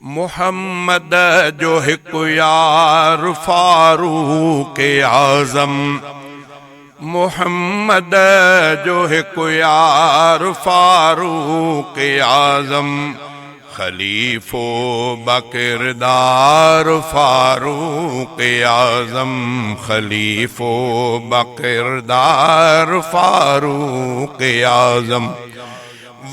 मुहम्मद जो हिकु यार फारूक आज़म, मुहम्मद जो हिकु यार फारूक आज़म, खलीफो बकिरदार फारूक आज़म, खलीफो बकिरदार फारूक आज़म,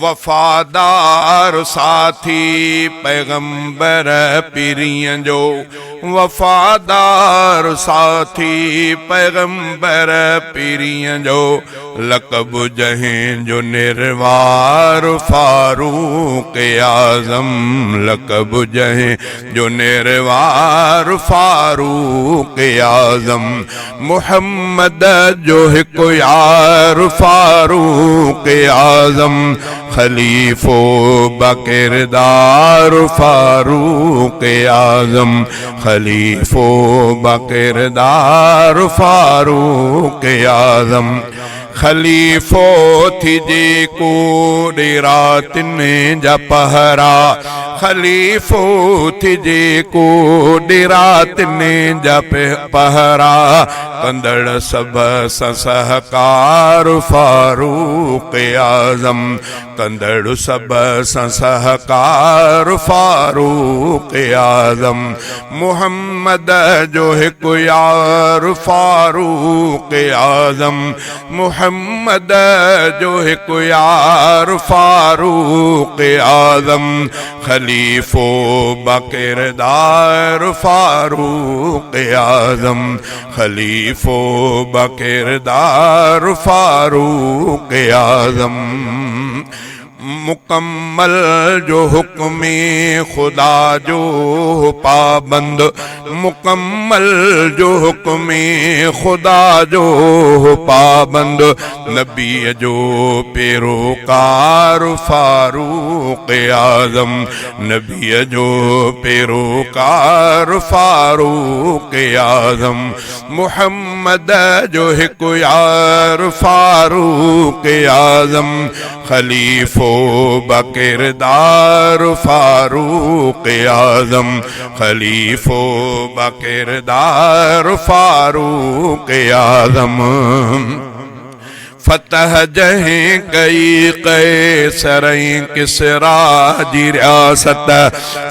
वफादार साथी पैगंबर पीरियं जो, वफादार साथी पैगंबर पीरियं जो, लक़ब जहिं जो निर्वार फारूक आज़म, लक़ब जहिं जो निर्वार फारूक आज़म, मुहम्मद जो हिकु यार फारूक आज़म, खलीफो बकिरदार फारूक आज़म, खलीफो बकिरदार फारूक आज़म, खलीफो थी जेको डेरातिन जा पहरा, खलीफो थी जेको डेरातिन जा पहरा, कंदड़ सब सहकार फारूक आज़म, कंदड़ सब सहकार फारूक आज़म, मुहम्मद जो हिकु यार फारूक आज़म, मुहम्मद जो हिकु यार फारूक आज़म, खलीफो बकिरदार फारूक आज़म, खलीफो बकिरदार फारूक आज़म, मुकम्मल जो हुक्मे खुदा जो पाबंद, मुकम्मल जो हुक्मे खुदा जो पाबंद, नबी जो पैरोकार फारूक आज़म, नबी जो पैरोकार फारूक आज़म, मुहम्मद जो हिकु यार फारूक आज़म, खलीफो बकिरदार फारूक आज़म, खलीफो बकिरदार फारूक आज़म, फतह जहिं कई कैसरई किसरा जी रियासत,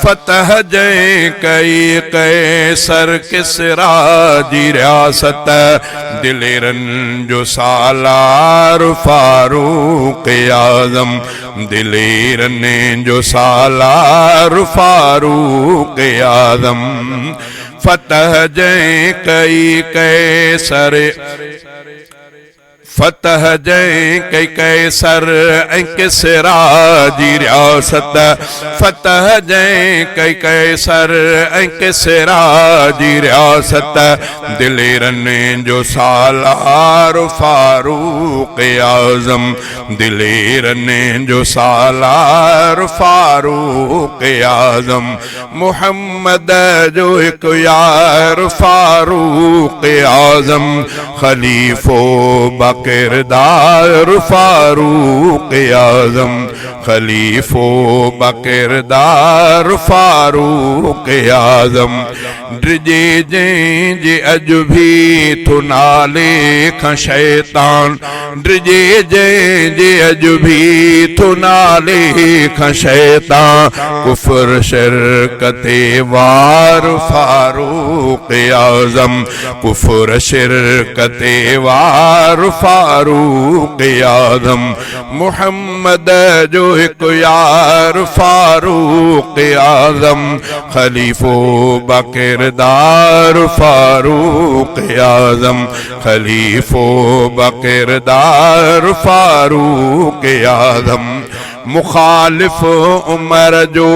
फतह जहिं कई कैसर किसरा जी रियासत, दिलेरन जो सालार फारूक आज़म, दिलेरन जो सालार फारूक आज़म, फतह जहिं कई कैसर, फतह जहिं कई कैसर ऐं किसरा जी रियासत, फतह जहिं कई कैसर ऐं किसरा जी रियासत, दिलेरन जो सालार फारूक आज़म, दिलेरन जो सालार फारूक आज़म, मुहम्मद जो हिकु यार फारूक आज़म, खलीफो बकिरदार फारूक आज़म, खलीफो बकिरदार फारूक आज़म, ड्रिजे जंहिंजे अॼु भी थो नाले खां शैतान, ड्रिजे जंहिंजे अॼु भी थो नाले खां शैतान, कुफर शिरक ते वार फारूक आज़म, कुफर शिरक ते वार फारूक आज़म, मुहम्मद जो हिकु यार फारूक आज़म, खलीफो बकिरदार फारूक आज़म, खलीफो बकिरदार फारूक आज़म, मुखालिफ उमर जो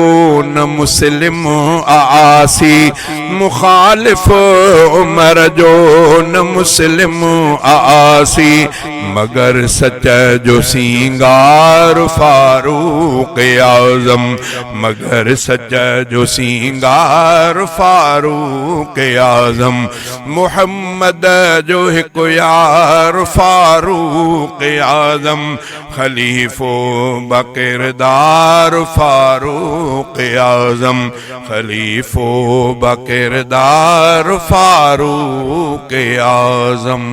न मुस्लिम आसी, मुखालिफ उमर जो न मुस्लिम आसी, मगर सच जो सिंगार फारूक आज़म, मगर सच जो सिंगार फारूक आज़म। मुहम्मद जो हिकु यार फारूक आज़म, खलीफो बकिरदार फारूक आज़म, खलीफो बकिरदार फारूक आज़म।